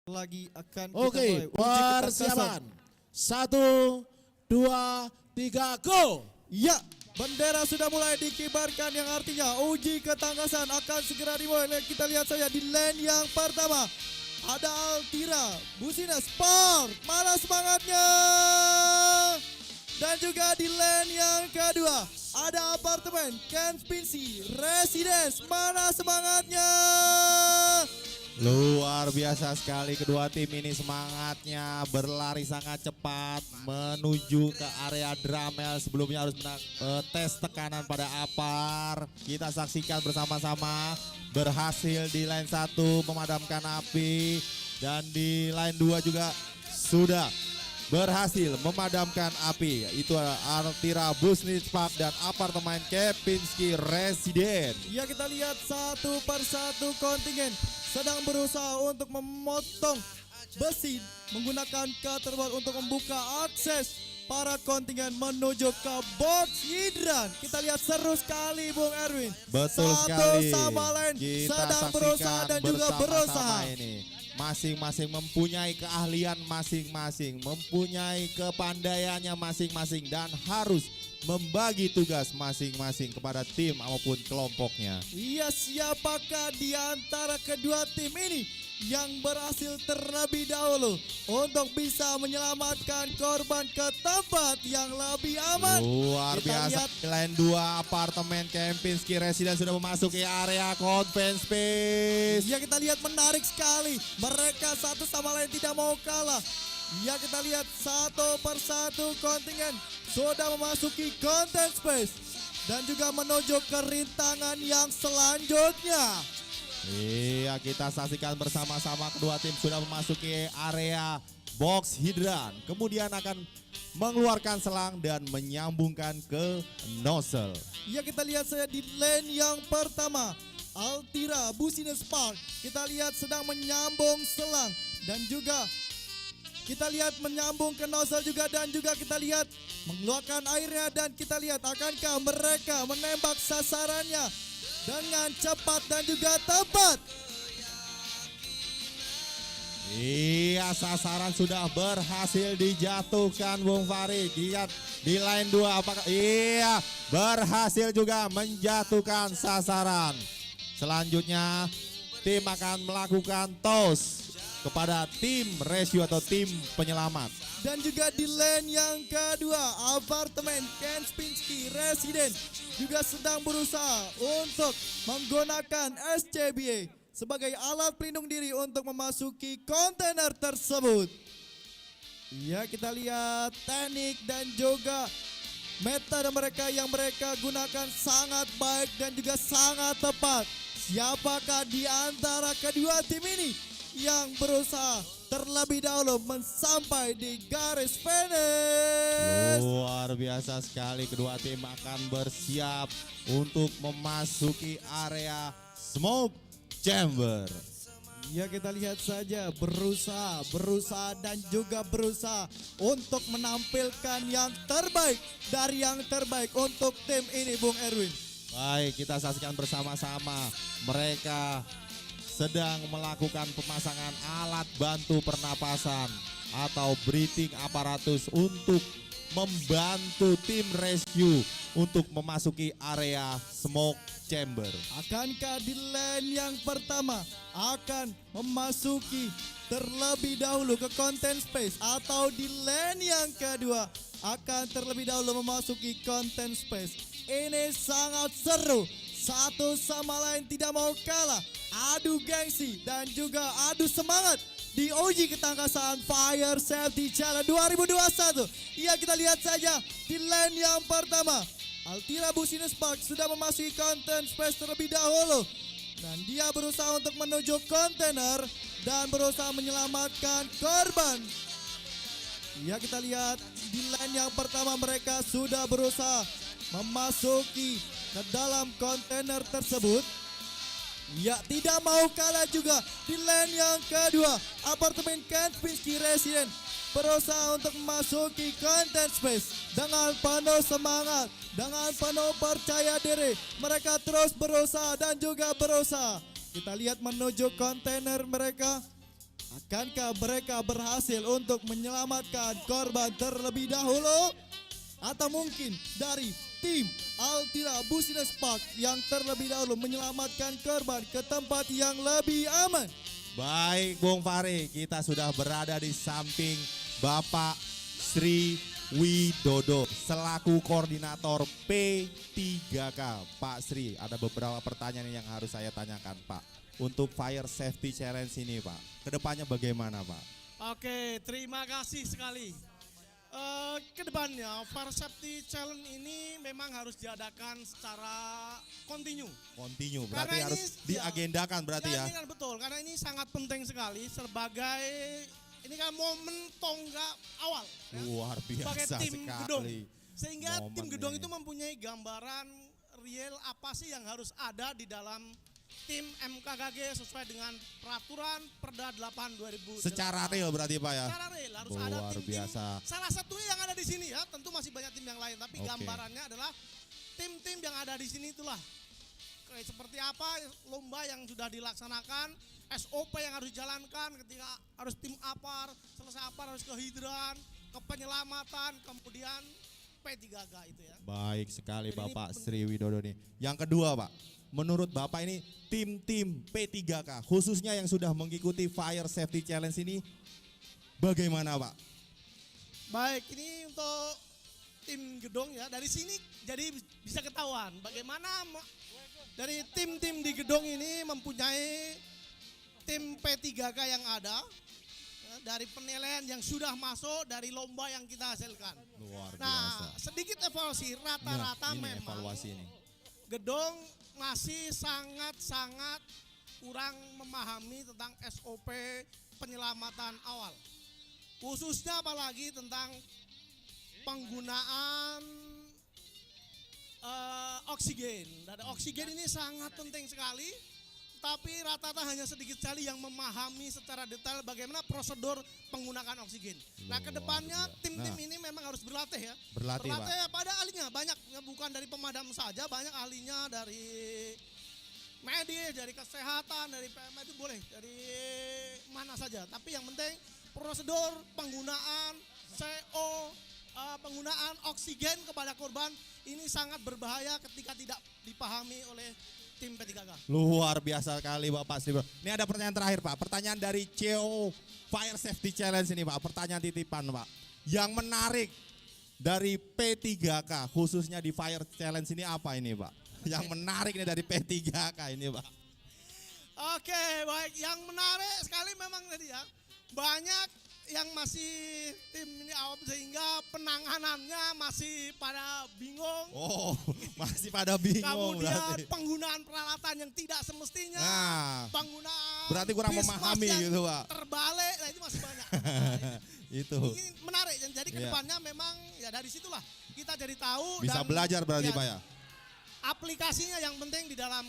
lagi akan kita Oke, mulai uji ketangkasan. persiapan. 1, 2, 3, go! Ya, bendera sudah mulai dikibarkan yang artinya uji ketangkasan akan segera dimulai. Kita lihat saja di lane yang pertama. Ada Altira, Busina Sport, mana semangatnya? Dan juga di lane yang kedua ada apartemen Kempinski Residence, mana semangatnya? Luar biasa sekali kedua tim ini semangatnya berlari sangat cepat menuju ke area Dramel. Sebelumnya harus tes tekanan pada Apar. Kita saksikan bersama-sama berhasil di line 1 memadamkan api dan di line 2 juga sudah berhasil memadamkan api. Itu Altira Busnitz Park dan apartemen Kempinski Residen. Ya, kita lihat satu persatu kontingen sedang berusaha untuk memotong besi menggunakan cutter untuk membuka akses para kontingen menuju ke box hidran. Kita lihat seru sekali Bung Erwin. Betul satu sekali. sama lain Kita sedang berusaha dan juga bersama-sama berusaha. ini. Masing-masing mempunyai keahlian masing-masing, mempunyai kepandaiannya masing-masing dan harus membagi tugas masing-masing kepada tim maupun kelompoknya. Iya, siapakah di antara kedua tim ini yang berhasil terlebih dahulu untuk bisa menyelamatkan korban ke tempat yang lebih aman? Luar Kita biasa. lihat. Di line 2 apartemen Kempinski Residen sudah memasuki area conference space. Ya, kita lihat menarik sekali. Mereka satu sama lain tidak mau kalah. Ya, kita lihat satu persatu kontingen sudah memasuki content space dan juga menuju ke rintangan yang selanjutnya. Iya, kita saksikan bersama-sama kedua tim sudah memasuki area box hidran. Kemudian akan mengeluarkan selang dan menyambungkan ke nozzle. Ya, kita lihat saya di lane yang pertama. Altira Busina Spark. Kita lihat sedang menyambung selang dan juga kita lihat menyambung ke nozzle juga dan juga kita lihat mengeluarkan airnya dan kita lihat akankah mereka menembak sasarannya dengan cepat dan juga tepat. Iya, sasaran sudah berhasil dijatuhkan Bung Farid. Lihat di line 2 apakah iya berhasil juga menjatuhkan sasaran. Selanjutnya tim akan melakukan toss kepada tim rescue atau tim penyelamat. Dan juga di lane yang kedua apartemen Kempinski Residen juga sedang berusaha untuk menggunakan SCBA sebagai alat pelindung diri untuk memasuki kontainer tersebut. Ya, kita lihat teknik dan juga metode mereka yang mereka gunakan sangat baik dan juga sangat tepat. Siapakah di antara kedua tim ini yang berusaha terlebih dahulu sampai di garis finish? Luar biasa sekali, kedua tim akan bersiap untuk memasuki area smoke chamber. Ya, kita lihat saja berusaha dan juga berusaha untuk menampilkan yang terbaik dari yang terbaik untuk tim ini Bung Erwin. Baik, kita saksikan bersama-sama mereka sedang melakukan pemasangan alat bantu pernapasan atau breathing apparatus untuk membantu tim rescue untuk memasuki area smoke chamber. Akankah di lane yang pertama akan memasuki terlebih dahulu ke content space atau di lane yang kedua akan terlebih dahulu memasuki content space? Ini sangat seru, satu sama lain tidak mau kalah, adu gengsi dan juga adu semangat di uji ketangkasan Fire Safety Challenge 2021. Ya, kita lihat saja di lane yang pertama Altira Busina Spark sudah memasuki content space terlebih dahulu dan dia berusaha untuk menuju kontainer dan berusaha menyelamatkan korban. Ya, kita lihat di lane yang pertama mereka sudah berusaha memasuki ke dalam kontainer tersebut. Ya, tidak mau kalah juga di lane yang kedua apartemen Kempinski Residen berusaha untuk memasuki content space dengan penuh semangat, dengan penuh percaya diri. Mereka terus berusaha dan juga berusaha. Kita lihat menuju kontainer mereka Akankah mereka berhasil untuk menyelamatkan korban terlebih dahulu? Atau mungkin dari tim Altira Business Park yang terlebih dahulu menyelamatkan korban ke tempat yang lebih aman? Baik Bung Fahri, kita sudah berada di samping Bapak Sri Widodo selaku koordinator P3K. Pak Sri, ada beberapa pertanyaan yang harus saya tanyakan Pak. Untuk Fire Safety Challenge ini Pak, kedepannya bagaimana Pak? Oke, terima kasih sekali. Kedepannya Fire Safety Challenge ini memang harus diadakan secara kontinu. Continue, berarti Karena harus ini- diagendakan berarti ya? Ini kan betul, karena ini sangat penting sekali sebagai ini kan momen tonggak awal ya, Luar sebagai biasa tim gedung. sekali. Sehingga Momen tim gedung ini. itu mempunyai gambaran real apa sih yang harus ada di dalam tim MKKG sesuai dengan peraturan Perda 8 2008. Secara real berarti Pak ya? Secara real harus ada Luar tim-tim. biasa. Salah satunya yang ada di sini ya, tentu masih banyak tim yang lain, tapi Oke. gambarannya adalah tim-tim yang ada di sini itulah. Kayak seperti apa lomba yang sudah dilaksanakan, SOP yang harus dijalankan ketika harus tim apar, selesai apar harus ke hidran, ke penyelamatan, kemudian P3K itu ya. Baik sekali Jadi ini Bapak Sri Widodo nih. Yang kedua Pak, menurut Bapak ini tim-tim P3K khususnya yang sudah mengikuti Fire Safety Challenge ini bagaimana Pak? Baik, ini untuk tim gedung ya. Dari sini jadi bisa ketahuan bagaimana dari tim-tim di gedung ini mempunyai tim P3K yang ada ya, dari penilaian yang sudah masuk dari lomba yang kita hasilkan. Luar Nah, biasa. sedikit evaluasi Nah, rata-rata ini memang evaluasi ini. gedung masih sangat-sangat kurang memahami tentang SOP penyelamatan awal. Khususnya apalagi tentang penggunaan oksigen. Dan oksigen ini sangat penting sekali, tapi rata-rata hanya sedikit sekali yang memahami secara detail bagaimana prosedur penggunaan oksigen. Nah, Luar kedepannya biasa. tim-tim Nah. ini memang harus berlatih ya. Berlatih Pak. Pada ahlinya banyak, ya, bukan dari pemadam saja, banyak ahlinya dari medis, dari kesehatan, dari PMA itu boleh, dari mana saja. Tapi yang penting prosedur penggunaan CO, penggunaan oksigen kepada korban ini sangat berbahaya ketika tidak dipahami oleh tim P3K. Luar biasa sekali Bapak Sri. Ini ada pertanyaan terakhir Pak. Pertanyaan dari CO Fire Safety Challenge ini Pak. Pertanyaan titipan Pak. Yang menarik dari P3K khususnya di Fire Challenge ini apa ini Pak? Yang menarik nih dari P3K ini Pak. Oke, baik. Yang menarik sekali memang tadi ya, banyak yang masih tim ini awam sehingga penanganannya masih pada bingung. Oh, masih pada bingung Kemudian berarti. penggunaan peralatan yang tidak semestinya, Nah, penggunaan berarti kurang bismas memahami yang gitu, Pak. terbalik, nah itu masih banyak. Itu. Ini menarik, jadi Iya. kedepannya memang ya dari situlah kita jadi tahu Bisa dan belajar berarti ya, Pak ya. aplikasinya yang penting di dalam